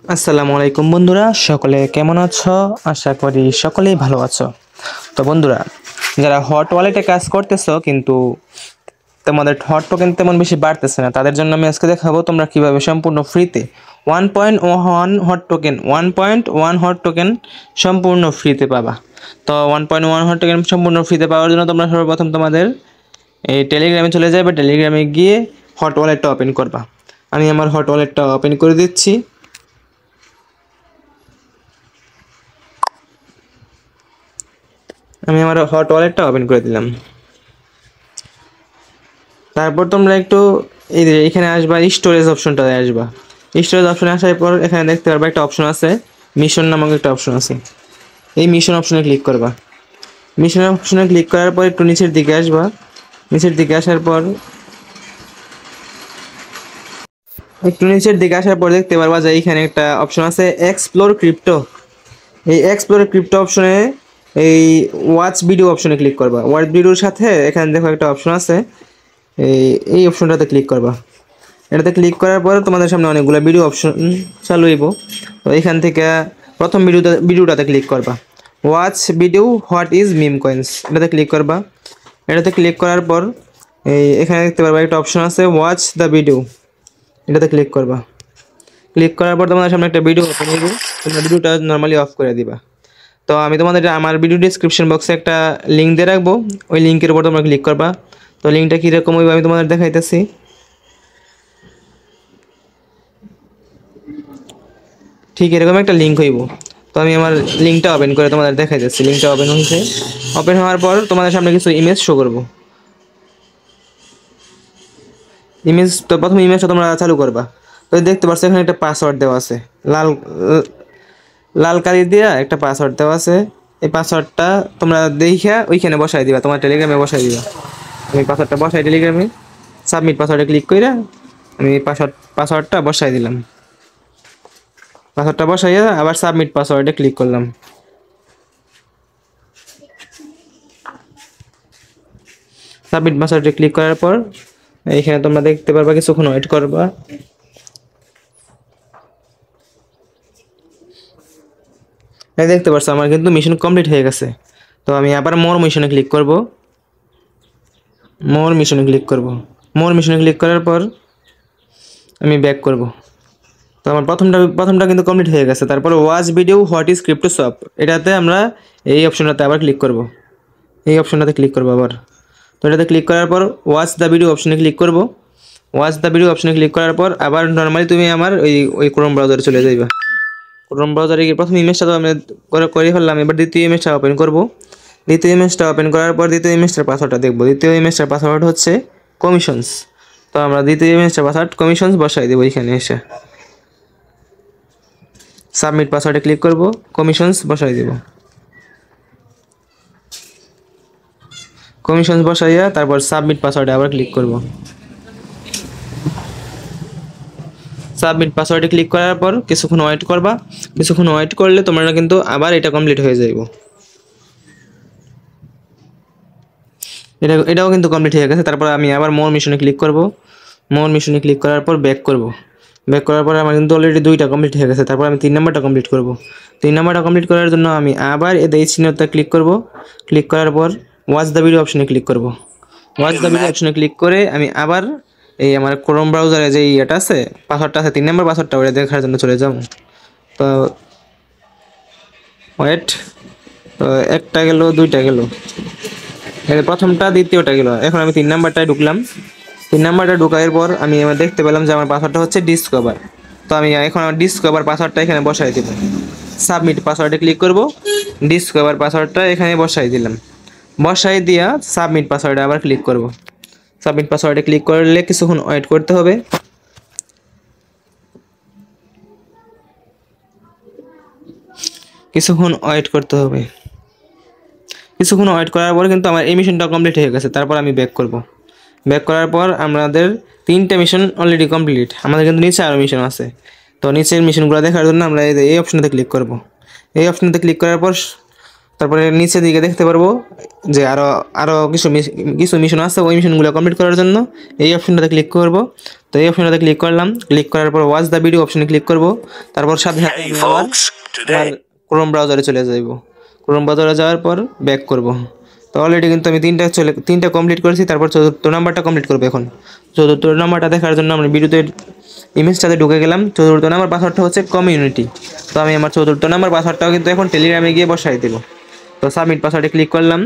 আসসালামু আলাইকুম বন্ধুরা, সকলে কেমন আছো? আশা করি সকলেই ভালো আছো। তো বন্ধুরা, যারা হট ওয়ালেটে কাজ করতেছো কিন্তু তোমাদের হট টোকেন তেমন বেশি বাড়তেছে না, তাদের জন্য আমি আজকে দেখাবো তোমরা কিভাবে সম্পূর্ণ ফ্রিতে 1.1 হট টোকেন সম্পূর্ণ ফ্রিতে পাবা। তো 1.1 হট টোকেন সম্পূর্ণ ফ্রিতে পাওয়ার জন্য তোমরা সর্বপ্রথম তোমাদের এই টেলিগ্রামে চলে যাবে। টেলিগ্রামে গিয়ে হট ওয়ালেটটা ওপেন করবা। আমি আমার হট ওয়ালেটটা ওপেন করে দিচ্ছি। আমি আমার হট ওয়ালেটটা ওপেন করে দিলাম। তারপর তোমরা একটু এই যে এখানে আসবা, স্টোরেজ অপশনটাতে আসবা। স্টোরেজ অপশনে আসার পর এখানে দেখতে পারবা একটা অপশন আছে, মিশন নামক একটা অপশন আছে। এই মিশন অপশনে ক্লিক করবা। মিশন অপশনে ক্লিক করার পর একটু নিচের দিকে আসবা। নিচের দিকে আসার পর দেখতে পারবা যে এখানে একটা অপশন আছে এক্সপ্লোর ক্রিপ্টো। এই এক্সপ্লোর ক্রিপ্টো অপশনে এই ওয়াচ ভিডিও অপশনে ক্লিক করবা। ওয়াচ ভিডিওর সাথে এখানে দেখো একটা অপশন আছে, এই অপশনটাতে ক্লিক করবা। এটাতে ক্লিক করার পর তোমাদের সামনে অনেকগুলো ভিডিও অপশন চালু হইব। তো এখান থেকে প্রথম ভিডিওটাতে ক্লিক করবা। Watch video what is meme coins, এটাতে ক্লিক করবা। এটাতে ক্লিক করার পর এখানে দেখতে পারবা একটা অপশন আছে ওয়াচ দ্য ভিডিও, এটাতে ক্লিক করবা। ক্লিক করার পর তোমাদের সামনে একটা ভিডিও ওপেন হইব। তোমরা ভিডিওটা নর্মালি অফ করে দিবা। তো আমি তোমাদের আমার ভিডিও ডিসক্রিপশন বক্সে একটা লিঙ্ক দিয়ে রাখবো, ওই লিঙ্কের উপর তোমরা ক্লিক করবা। তো লিঙ্কটা কীরকম হইব আমি তোমাদের দেখাইতেছি। ঠিক এরকম একটা লিঙ্ক হইব। তো আমি আমার লিঙ্কটা ওপেন করে তোমাদের দেখাই যাচ্ছি। লিঙ্কটা ওপেন হয়েছে। ওপেন হওয়ার পর তোমাদের সামনে কিছু ইমেজ শো করব। তো প্রথম ইমেজটা তোমরা চালু করবা। তো দেখতে পাচ্ছ এখানে একটা পাসওয়ার্ড দেওয়া আছে, লাল লাল কালি দিয়া একটা পাসওয়ার্ড দেওয়া আছে। এই পাসওয়ার্ডটা তোমরা দেখা ওইখানে বসাই দিবা, তোমার টেলিগ্রামে বসাই দিবা। আমি পাসওয়ার্ডটা বসাই টেলিগ্রামে সাবমিট পাসওয়ার্ডে ক্লিক করে আমি পাসওয়ার্ডটা বসাই দিলাম। পাসওয়ার্ডটা বসাইয়া আবার সাবমিট পাসওয়ার্ডে ক্লিক করলাম। সাবমিট পাসওয়ার্ডে ক্লিক করার পর এইখানে তোমরা দেখতে পারবা, কিছুক্ষণ ওয়েট করবা। এই দেখতে পাচ্ছ আমার কিন্তু মিশন কমপ্লিট হয়ে গেছে। তো আমি আবার মোর মিশনে ক্লিক করব। মোর মিশনে ক্লিক করার পর আমি ব্যাক করব। তো আমার প্রথমটা কিন্তু কমপ্লিট হয়ে গেছে। তারপর watch video what is crypto shop, এটাতে আমরা এই অপশনটাতে আবার ক্লিক করব। এই অপশনটাতে ক্লিক করব আবার। তো এটাতে ক্লিক করার পর ওয়াচ দ্য ভিডিও অপশনে ক্লিক করব। ওয়াচ দ্য ভিডিও অপশনে ক্লিক করার পর আবার নর্মালি তুমি আমার ওই ক্রোম ব্রাউজারে চলে যাইবা। ক্রোম ব্রাউজারে গিয়ে প্রথম ইমেজটা তো আমি করে ফেললাম। এবার দ্বিতীয় ইমেজটা ওপেন করব। দ্বিতীয় ইমেজটা ওপেন করার পর দ্বিতীয় ইমেজটার পাসওয়ার্ডটা দেখব। দ্বিতীয় ইমেজটার পাসওয়ার্ড হচ্ছে কমিশনস। তো আমরা দ্বিতীয় ইমেজটার পাসওয়ার্ড কমিশনস বসাই দেবো। এখানে এসে সাবমিট পাসওয়ার্ডে ক্লিক করব, কমিশনস বসাই দেব। কমিশনস বসাইয়া তারপর সাবমিট পাসওয়ার্ডে আবার ক্লিক করব। সাবমিট পাসওয়ার্ডে ক্লিক করার পর কিছুক্ষণ ওয়েট করবা। কিছুক্ষণ ওয়েট করলে তোমরা কিন্তু আবার এটা কমপ্লিট হয়ে যাইব। এটাও কিন্তু কমপ্লিট হয়ে গেছে। তারপর আমি আবার মোর মিশনে ক্লিক করব। মোর মিশনে ক্লিক করার পর ব্যাক করব। ব্যাক করার পর আমার কিন্তু অলরেডি 2টা কমপ্লিট হয়ে গেছে। তারপর আমি 3 নাম্বারটা কমপ্লিট করব। 3 নাম্বারটা কমপ্লিট করার জন্য আমি আবার এই চিহ্নটা ক্লিক করব। ক্লিক করার পর ওয়াচ দ্য ভিডিও অপশনে ক্লিক করব। ওয়াচ দ্য ভিডিও অপশনে ক্লিক করে আমি আবার এই আমার ক্রোম ব্রাউজারে যে এটা আছে পাসওয়ার্ডটা আছে 3 নাম্বার পাসওয়ার্ডটা ওটা দেখার জন্য চলে যাব। তো ওয়েট, তো একটা গেল, 2টা গেল, প্রথমটা দ্বিতীয়টা গেল। এখন আমি 3 নাম্বারটায় ঢুকলাম। 3 নাম্বারটা ঢুকার পর আমি দেখতে পেলাম যে আমার পাসওয়ার্ডটা হচ্ছে ডিসকভার। তো আমি এখন আমার ডিসকভার পাসওয়ার্ডটা এখানে বসাই দেব। সাবমিট পাসওয়ার্ডে ক্লিক করব। ডিসকভার পাসওয়ার্ডটা এখানে বসাই দিলাম। বসাই দিয়া সাবমিট পাসওয়ার্ডে আবার ক্লিক করব। সাবমিট পাসওয়ার্ডে ক্লিক করলে কিছুক্ষণ ওয়েট করতে হবে। কিছুক্ষণ ওয়েট করার পর কিন্তু আমার এই মিশনটা কমপ্লিট হয়ে গেছে। তারপর আমি ব্যাক করব। ব্যাক করার পর আমাদের 3টা মিশন অলরেডি কমপ্লিট। আমাদের কিন্তু নিচে আরও মিশন আছে। তো নিচের মিশনগুলো দেখার জন্য আমরা এই অপশনটাতে ক্লিক করব। এই অপশনটাতে ক্লিক করার পর তারপরে নিচের দিকে দেখতে পারবো যে আরো আরো কিছু মিশন আছে, ওই মিশনগুলো কমপ্লিট করার জন্য এই অপশনটাতে ক্লিক করব। তো এই অপশনটাতে ক্লিক করলাম, ক্লিক করার পর ওয়াচ দ্য ভিডিও অপশনে ক্লিক করব। তারপর সাথে সাথে আমি আবার আমার ক্রোম ব্রাউজারে চলে যাব। ক্রোম ব্রাউজারে যাওয়ার পর ব্যাক করব। তো অলরেডি কিন্তু আমি তিনটা কমপ্লিট করেছি। তারপর চতুর্থ নাম্বারটা কমপ্লিট করবো এখন। চতুর্থ নাম্বারটা দেখার জন্য আমরা ভিডিওতে ইমেজটাতে ঢুকে গেলাম। চতুর্থ নাম্বার পাসওয়ার্ডটা হচ্ছে কমিউনিটি। তো আমি আমার চতুর্থ নাম্বার পাসওয়ার্ডটাও কিন্তু এখন টেলিগ্রামে গিয়ে বসাই দেবো। তো সাবমিট পাসওয়ার্ডে ক্লিক করলাম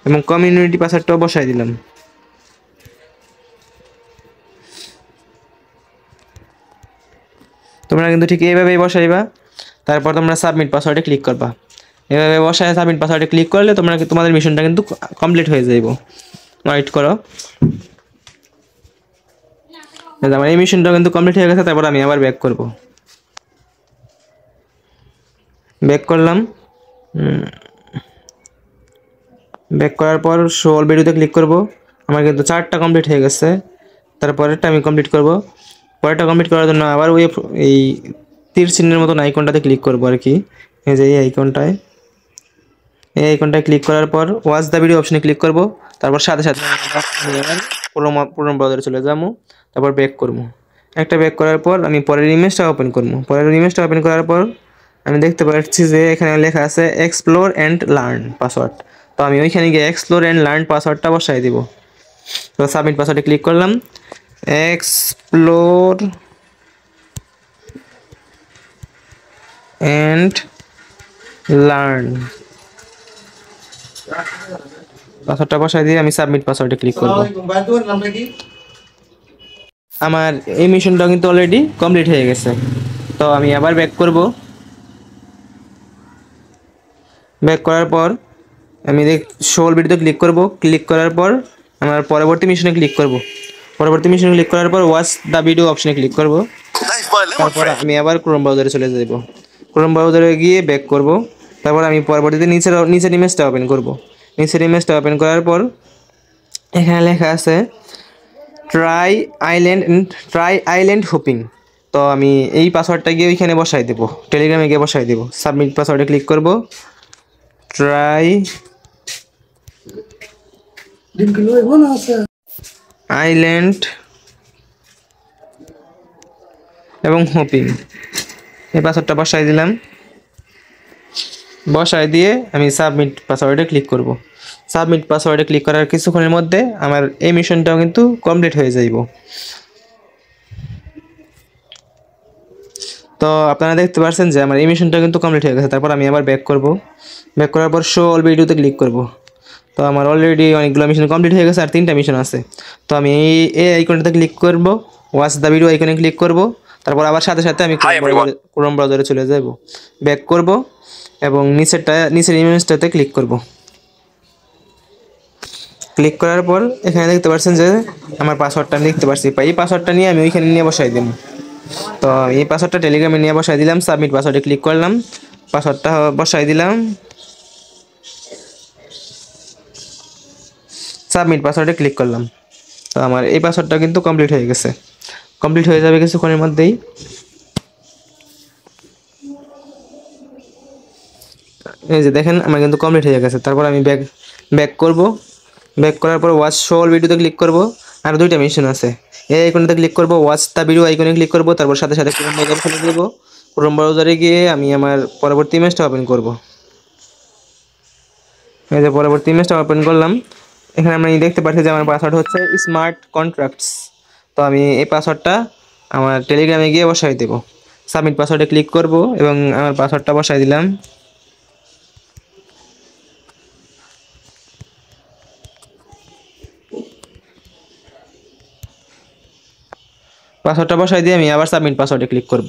এবং কমিউনিটি পাসওয়ার্ডটাও বসাই দিলাম। তোমরা কিন্তু ঠিক এইভাবেই বসাইবা। তারপর তোমরা সাবমিট পাসওয়ার্ডে ক্লিক করবা। এভাবে বসায় সাবমিট পাসওয়ার্ডে ক্লিক করলে তোমাদের মিশনটা কিন্তু কমপ্লিট হয়ে যাইব। ওয়েট করো, আমার এই মিশনটা কিন্তু কমপ্লিট হয়ে গেছে। তারপর আমি আবার ব্যাক করব। ব্যাক করলাম। ব্যাক করার পর শো অল ভিডিওতে ক্লিক করব। আমার কিন্তু 4টা কমপ্লিট হয়ে গেছে। তারপরেরটা আমি কমপ্লিট করব। পরেরটা কমপ্লিট করার জন্য আবার এই তীর চিহ্নের মতন আইকনটাতে ক্লিক করব আর কি। এই যে এই আইকনটায় ক্লিক করার পর ওয়াচ দ্য ভিডিও অপশনে ক্লিক করব। তারপর সাথে সাথে পুরো ব্রাউজারে চলে যাবো। তারপর ব্যাক করব। একটা ব্যাক করার পর আমি পরের ইমেজটা ওপেন করব। পরের ইমেজটা ওপেন করার পর আমি দেখতে পাচ্ছি যে এখানে লেখা আছে এক্সপ্লোর অ্যান্ড লার্ন পাসওয়ার্ড। তো আমি ওইখানে গিয়ে এক্সপ্লোর অ্যান্ড লার্ন পাসওয়ার্ডটা বসাই দিব। তো সাবমিট পাসওয়ার্ডে ক্লিক করলাম। এক্সপ্লোর অ্যান্ড লার্ন পাসওয়ার্ডটা বসাই দিয়ে আমি সাবমিট পাসওয়ার্ডে ক্লিক করব। আমার এই মিশনটা কিন্তু অলরেডি কমপ্লিট হয়ে গেছে। তো আমি আবার ব্যাক করব। ব্যাক করার পর আমি শো অল ভিডিওতে ক্লিক করব। ক্লিক করার পর আমার পরবর্তী মিশনে ক্লিক করব। পরবর্তী মিশনে ক্লিক করার পর ওয়াচ দ্য ভিডিও অপশনে ক্লিক করব। তারপর আমি আবার ক্রোম ব্রাউজারে চলে যাব। ক্রোম ব্রাউজারে গিয়ে ব্যাক করব। তারপর আমি পরবর্তীতে নিচের ইমেজটা ওপেন করব। নিচের ইমেজটা ওপেন করার পর এখানে লেখা আছে ট্রাই আইল্যান্ড হোপিং। তো আমি এই পাসওয়ার্ডটা গিয়ে ওইখানে বসাই দেবো, টেলিগ্রামে গিয়ে বসাই দেবো। সাবমিট পাসওয়ার্ডে ক্লিক করব। ট্রাই আইল্যান্ড এবং হোপিং এই পাসওয়ার্ডটা বসাই দিলাম। বসাই দিয়ে আমি সাবমিট পাসওয়ার্ডে ক্লিক করব। সাবমিট পাসওয়ার্ডে ক্লিক করার কিছুক্ষণের মধ্যে আমার এই মিশনটাও কিন্তু কমপ্লিট হয়ে যাইব। তো আপনারা দেখতে পাচ্ছেন যে আমার এই মিশনটা কিন্তু কমপ্লিট হয়ে গেছে। তারপর আমি আবার ব্যাক করব। ব্যাক করার পর শো অল ভিডিওতে ক্লিক করব। তো আমার অলরেডি অনেকগুলো মিশন কমপ্লিট হয়ে গেছে, আর 3টা মিশন আছে। তো আমি এই আইকনটাতে ক্লিক করব, ওয়াচ দ্য ভিডিও আইকনে ক্লিক করব। তারপর আবার সাথে সাথে আমি ক্রোম ব্রাউজারে চলে যাব। ব্যাক করব এবং নিচের ইমেজটাতে ক্লিক করব। ক্লিক করার পর এখানে দেখতে পাচ্ছেন যে আমার পাসওয়ার্ডটা আমি দেখতে পাচ্ছি। এই পাসওয়ার্ডটা নিয়ে আমি ওইখানে নিয়ে বসাই দেব। তো এই পাসওয়ার্ডটা টেলিগ্রামে নিয়ে বসাই দিলাম। সাবমিট পাসওয়ার্ডে ক্লিক করলাম, পাসওয়ার্ডটা বসাই দিলাম। সাবমিট পাসওয়ার্ডে ক্লিক করলাম। তো আমার এই পাসওয়ার্ডটা কিন্তু কমপ্লিট হয়ে গেছে। কমপ্লিট হয়ে যাবে কিছুক্ষণের মধ্যেই। এই যে দেখেন আমার কিন্তু কমপ্লিট হয়ে গেছে। তারপর আমি ব্যাক করব। ব্যাক করার পর ওয়াচ শো অল ভিডিওতে ক্লিক করব। আর 2টা মিশন আছে। এই আইকনটাতে ক্লিক করব, ওয়াচ দ্য ভিডিও আইকনে ক্লিক করব। তারপর সাথে সাথে ক্রোম ব্রাউজার খুলে দেব। ক্রোম ব্রাউজারে গিয়ে আমি আমার পরবর্তী ইমেজটা ওপেন করব। এই যে পরবর্তী ইমেজটা ওপেন করলাম। এখানে আমি দেখতে পাচ্ছি যে আমার পাসওয়ার্ড হচ্ছে স্মার্ট কন্ট্রাক্টস। তো আমি এই পাসওয়ার্ডটা আমার টেলিগ্রামে গিয়ে বসাই দেব। সাবমিট পাসওয়ার্ডে ক্লিক করব এবং আমার পাসওয়ার্ডটা বসাই দিলাম। পাসওয়ার্ডটা বসাই দিয়ে আমি আবার সাবমিট পাসওয়ার্ডে ক্লিক করব।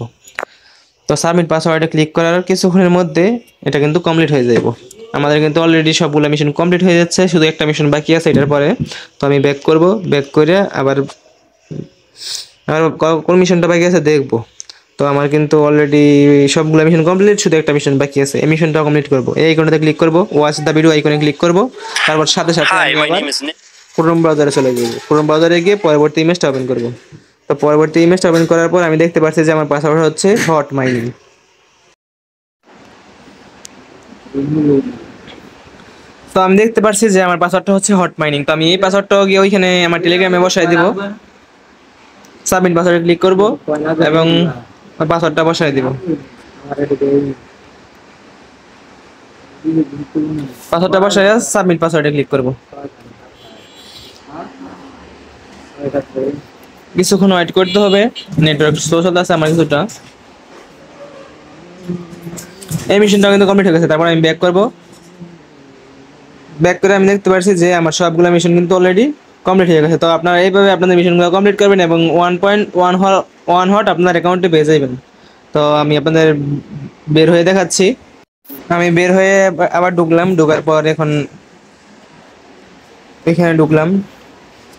তো সাবমিট পাসওয়ার্ডে ক্লিক করার কিছুক্ষণের মধ্যে এটা কিন্তু কমপ্লিট হয়ে যাইব। আমাদের কিন্তু অলরেডি সবগুলো মিশন কমপ্লিট হয়ে যাচ্ছে, শুধু একটা মিশন বাকি আছে এটার পরে। তো আমি ব্যাক করব। ব্যাক করে আবার কোন মিশনটা বাকি আছে দেখব। তো আমার কিন্তু অলরেডি সবগুলো মিশন কমপ্লিট, শুধু একটা মিশন বাকি আছে। এই মিশনটা কমপ্লিট করব। এই আইকনটাতে ক্লিক করব, ওয়াচ দ্য ভিডিও আইকনে ক্লিক করব। তারপর সাথে সাথে আমি আবার ক্রোম ব্রাউজারে চলে যাব। ক্রোম ব্রাউজারে গিয়ে পরবর্তী ইমেজটা ওপেন করব। তো পরবর্তী ইমেজটা ওপেন করার পর আমি দেখতে পাচ্ছি যে আমার পাসওয়ার্ড হচ্ছে হট মাইনিং। তো আমি দেখতে পারছি যে আমার পাসওয়ার্ডটা হচ্ছে হট মাইনিং। তো আমি এই পাসওয়ার্ডটা গিয়ে ওইখানে আমার টেলিগ্রামে বসাই দিব, সাবমিট পাসওয়ার্ডে ক্লিক করব এবং পাসওয়ার্ডটা বসাই দিব। পাসওয়ার্ডটা বসাই সাবমিট পাসওয়ার্ডে ক্লিক করব। কিছুক্ষণ ওয়েট করতে হবে, নেটওয়ার্ক স্লো চলতেছে আমার কিছুটা। এই মিশনটা কিন্তু কমপ্লিট হয়ে গেছে। তারপর আমি ব্যাক করব, ব্যাক করে আমি দেখতে পাচ্ছি যে আমার সবগুলো মিশন কিন্তু অলরেডি কমপ্লিট হয়ে গেছে। তো আপনারা এইভাবে আপনাদের মিশনগুলো কমপ্লিট করবেন এবং 1.1 হট আপনার অ্যাকাউন্টে পেয়ে যাবেন। তো আমি আপনাদের বের হয়ে দেখাচ্ছি। আমি বের হয়ে আবার ঢুকলাম, ঢোকার পর এখন এখানে ঢুকলাম,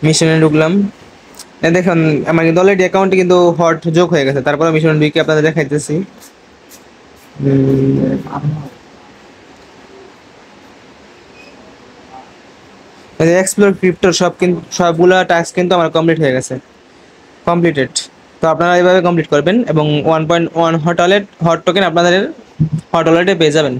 মিশনে ঢুকলাম। দেখুন আমার কিন্তু অলরেডি অ্যাকাউন্টে কিন্তু হট যোগ হয়ে গেছে। তারপরে মিশন ঢুকে আপনাদের দেখাইতেছি। এক্সপ্লোর ক্রিপ্টোর সবগুলা টাস্ক কিন্তু আমার কমপ্লিট হয়ে গেছে, কমপ্লিটেড। তো আপনারা এইভাবে কমপ্লিট করবেন এবং 1.1 হট টোকেন আপনাদের হট ওয়ালেটে পেয়ে যাবেন।